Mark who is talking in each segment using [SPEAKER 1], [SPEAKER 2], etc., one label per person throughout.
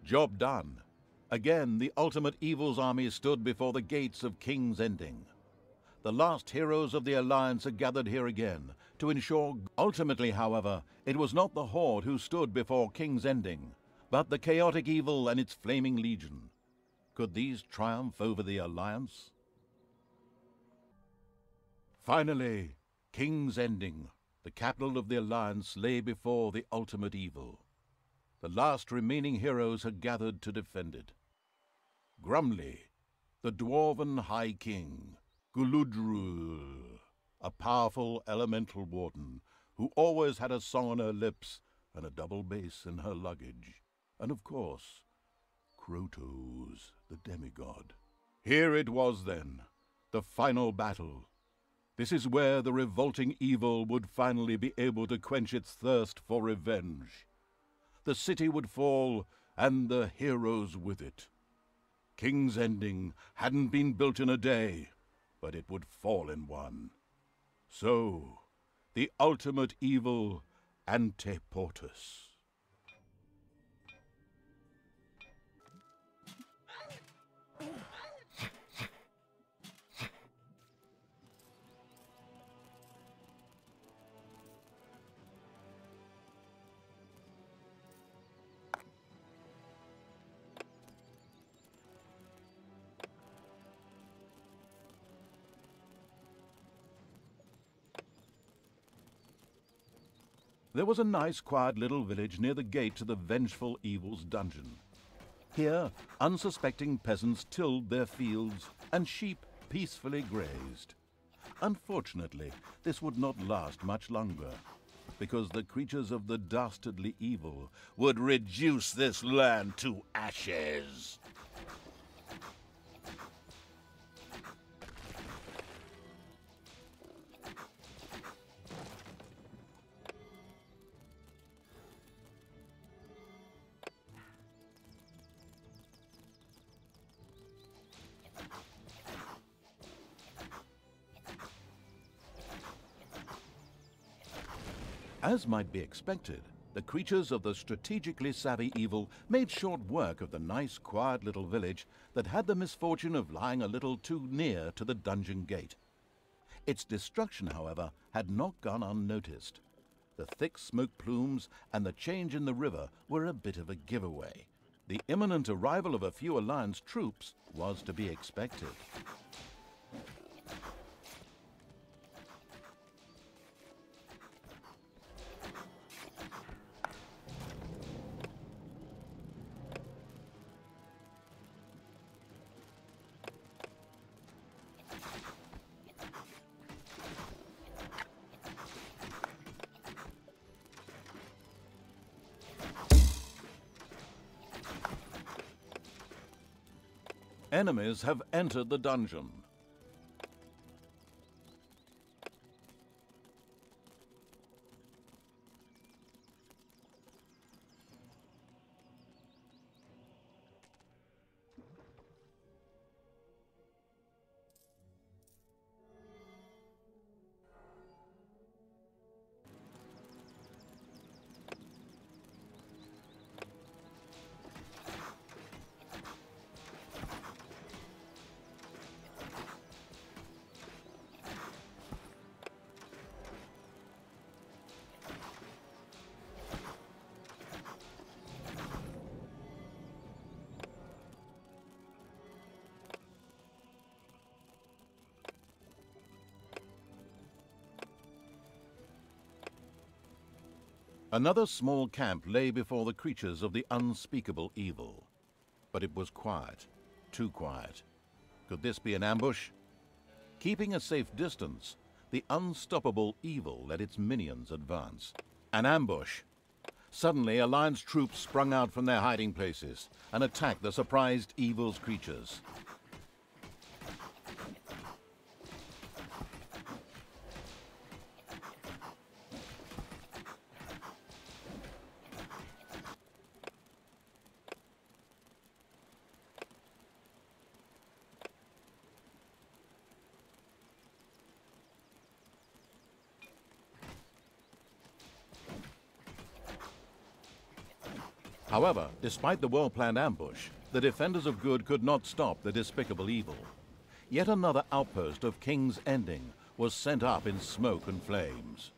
[SPEAKER 1] Job done. Again, the ultimate evil's army stood before the gates of King's Ending. The last heroes of the Alliance are gathered here again to ensure. Ultimately, however, it was not the Horde who stood before King's Ending, but the chaotic evil and its flaming legion. Could these triumph over the Alliance? Finally, King's Ending, the capital of the Alliance, lay before the ultimate evil. The last remaining heroes had gathered to defend it. Grumly, the Dwarven High King, Guludrul, a powerful elemental warden who always had a song on her lips and a double bass in her luggage, and of course, Krotos, the demigod. Here it was then, the final battle. This is where the revolting evil would finally be able to quench its thirst for revenge. The city would fall, and the heroes with it. King's Ending hadn't been built in a day, but it would fall in one. So, the ultimate evil, Anteportus. There was a nice, quiet little village near the gate to the vengeful evil's dungeon. Here, unsuspecting peasants tilled their fields, and sheep peacefully grazed. Unfortunately, this would not last much longer, because the creatures of the dastardly evil would reduce this land to ashes. As might be expected, the creatures of the strategically savvy evil made short work of the nice, quiet little village that had the misfortune of lying a little too near to the dungeon gate. Its destruction, however, had not gone unnoticed. The thick smoke plumes and the change in the river were a bit of a giveaway. The imminent arrival of a few Alliance troops was to be expected. Enemies have entered the dungeon. Another small camp lay before the creatures of the unspeakable evil. But it was quiet, too quiet. Could this be an ambush? Keeping a safe distance, the unstoppable evil let its minions advance. An ambush. Suddenly, Alliance troops sprung out from their hiding places and attacked the surprised evil's creatures. However, despite the well-planned ambush, the defenders of good could not stop the despicable evil. Yet another outpost of King's Ending was sent up in smoke and flames.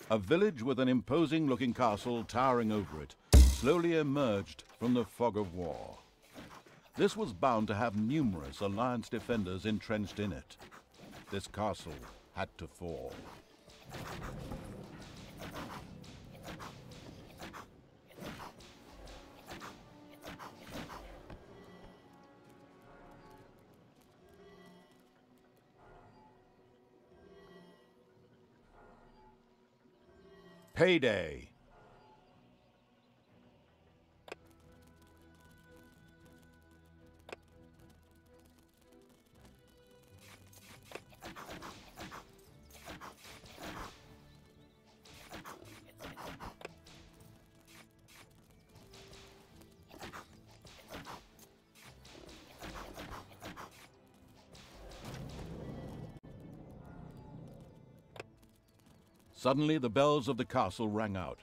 [SPEAKER 1] A village with an imposing-looking castle towering over it slowly emerged from the fog of war. This was bound to have numerous Alliance defenders entrenched in it. This castle had to fall. Payday! Suddenly, the bells of the castle rang out.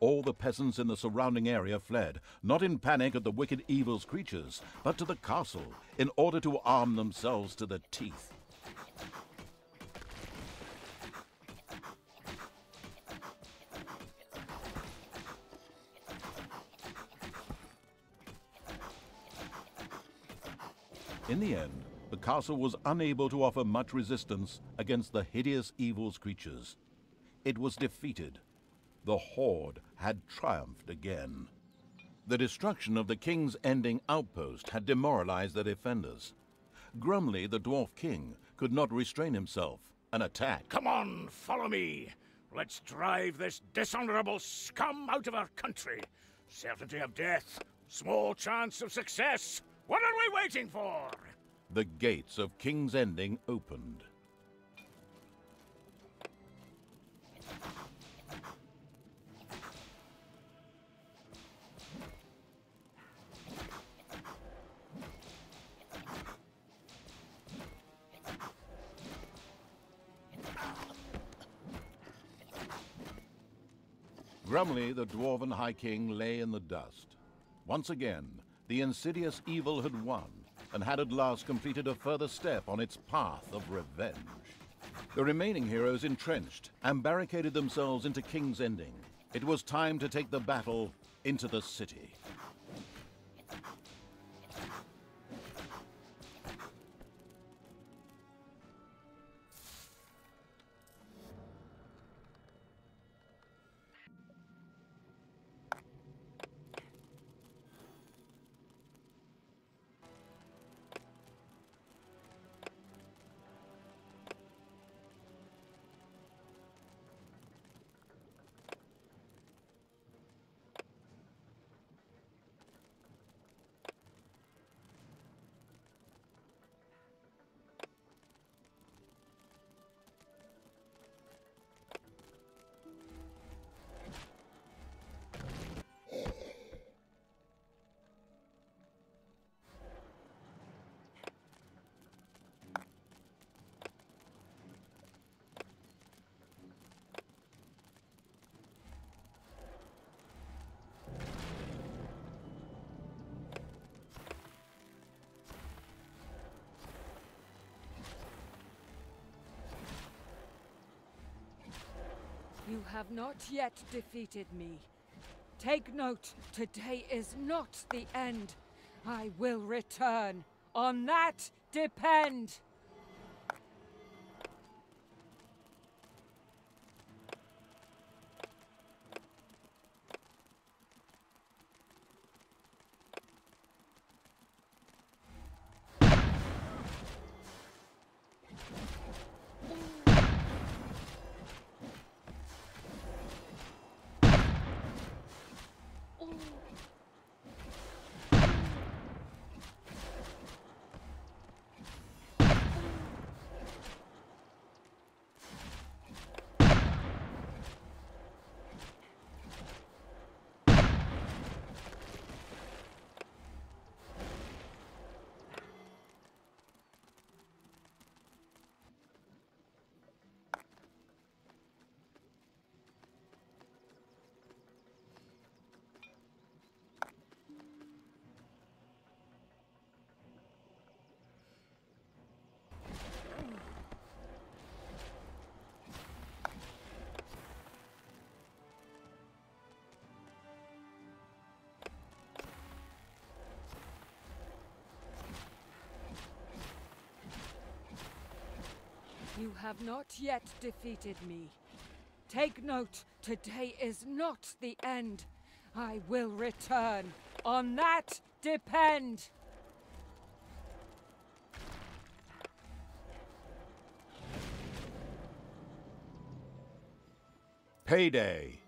[SPEAKER 1] All the peasants in the surrounding area fled, not in panic at the wicked evil's creatures, but to the castle, in order to arm themselves to the teeth. In the end, the castle was unable to offer much resistance against the hideous evil's creatures. It was defeated. The Horde had triumphed again. The destruction of the King's Ending outpost had demoralized the defenders. Grumly, the Dwarf King, could not restrain himself and attacked.
[SPEAKER 2] Come on, follow me. Let's drive this dishonorable scum out of our country. Certainty of death, small chance of success. What are we waiting for?
[SPEAKER 1] The gates of King's Ending opened. Grumly, the Dwarven High King, lay in the dust. Once again, the insidious evil had won, and had at last completed a further step on its path of revenge. The remaining heroes entrenched and barricaded themselves into King's Ending. It was time to take the battle into the city.
[SPEAKER 3] You have not yet defeated me. Take note, today is not the end. I will return. On that depend. You have not yet defeated me. Take note, today is not the end. I will return. On that depend.
[SPEAKER 1] Payday.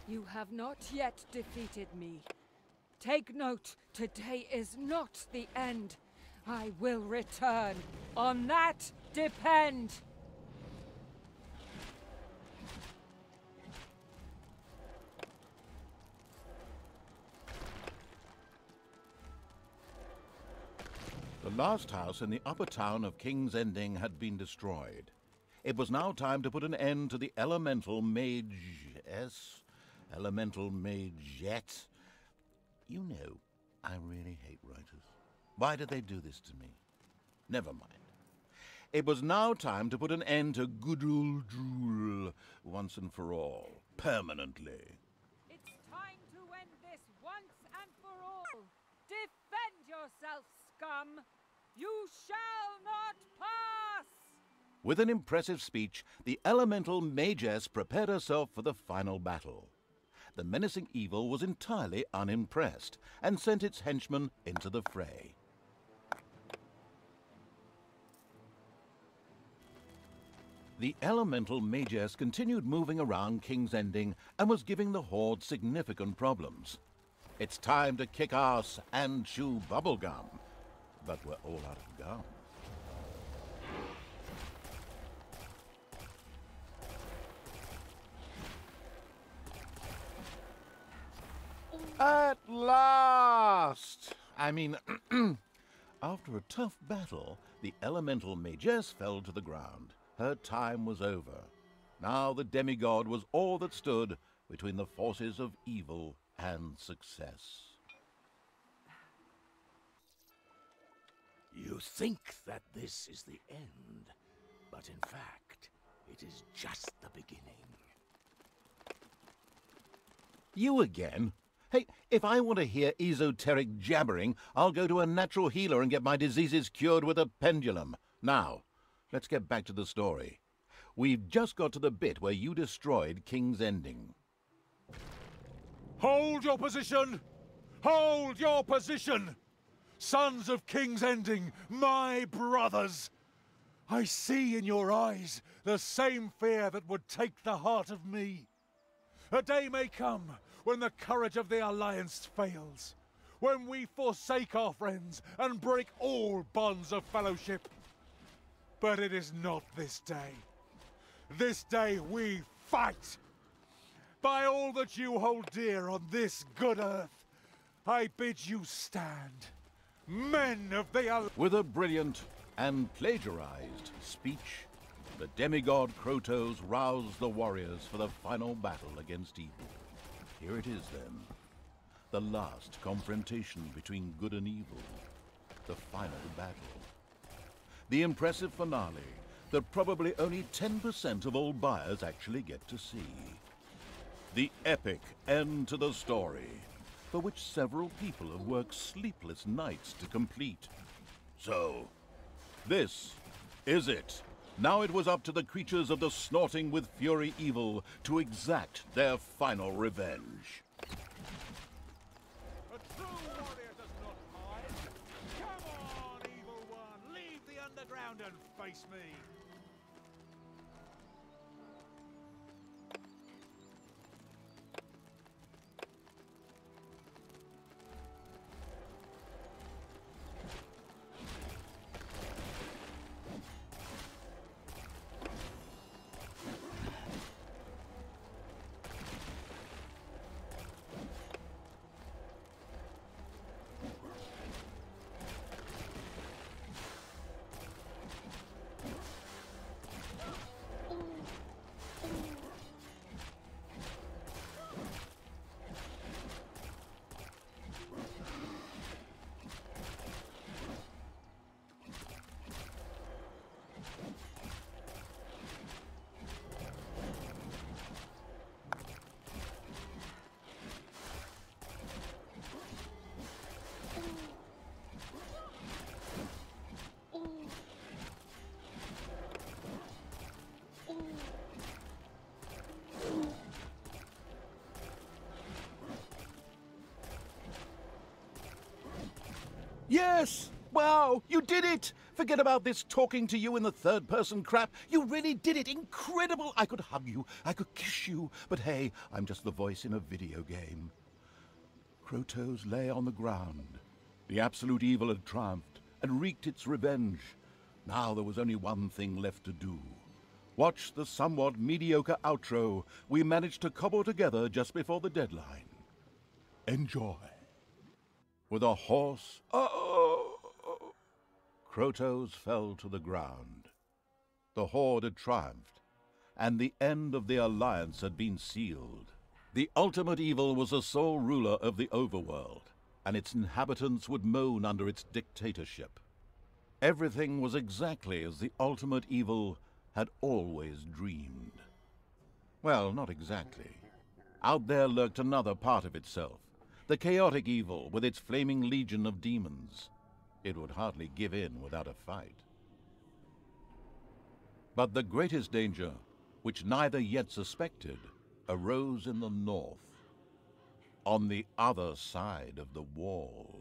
[SPEAKER 3] You have not yet defeated me. Take note, today is not the end. I will return. On that depend.
[SPEAKER 1] The last house in the upper town of King's Ending had been destroyed. It was now time to put an end to the elemental magess. Elemental Magette. You know, I really hate writers. Why did they do this to me? Never mind. It was now time to put an end to Gudrul once and for all, permanently.
[SPEAKER 3] It's time to end this once and for all. Defend yourself, scum! You shall not pass!
[SPEAKER 1] With an impressive speech, the elemental Magess prepared herself for the final battle. The menacing evil was entirely unimpressed and sent its henchmen into the fray. The elemental Magess continued moving around King's Ending and was giving the Horde significant problems. It's time to kick ass and chew bubblegum. But we're all out of gum. At last! I mean, after a tough battle, the elemental Magess fell to the ground. Her time was over. Now the demigod was all that stood between the forces of evil and success.
[SPEAKER 2] You think that this is the end, but in fact, it is just the beginning.
[SPEAKER 1] You again? Hey, if I want to hear esoteric jabbering, I'll go to a natural healer and get my diseases cured with a pendulum. Now, let's get back to the story. We've just got to the bit where you destroyed King's Ending.
[SPEAKER 4] Hold your position! Hold your position! Sons of King's Ending, my brothers! I see in your eyes the same fear that would take the heart of me. A day may come when the courage of the Alliance fails, when we forsake our friends and break all bonds of fellowship. But it is not this day. This day we fight! By all that you hold dear on this good earth, I bid you stand, men of the Alliance.
[SPEAKER 1] With a brilliant and plagiarized speech, the demigod Krotos roused the warriors for the final battle against evil. Here it is then, the last confrontation between good and evil, the final battle. The impressive finale that probably only 10% of all buyers actually get to see. The epic end to the story, for which several people have worked sleepless nights to complete. So, this is it. Now it was up to the creatures of the Snorting with Fury Evil to exact their final revenge.
[SPEAKER 4] A true warrior does not hide. Come on, evil one. Leave the underground and face me.
[SPEAKER 1] Yes! Wow, you did it! Forget about this talking to you in the third-person crap. You really did it! Incredible! I could hug you, I could kiss you, but hey, I'm just the voice in a video game. Krotos lay on the ground. The absolute evil had triumphed and wreaked its revenge. Now there was only one thing left to do. Watch the somewhat mediocre outro we managed to cobble together just before the deadline. Enjoy. With a hoarse, "Oh!" Krotos fell to the ground. The Horde had triumphed, and the end of the Alliance had been sealed. The ultimate evil was the sole ruler of the overworld, and its inhabitants would moan under its dictatorship. Everything was exactly as the ultimate evil had always dreamed. Well, not exactly. Out there lurked another part of itself. The chaotic evil with its flaming legion of demons. It would hardly give in without a fight. But the greatest danger, which neither yet suspected, arose in the north, on the other side of the wall.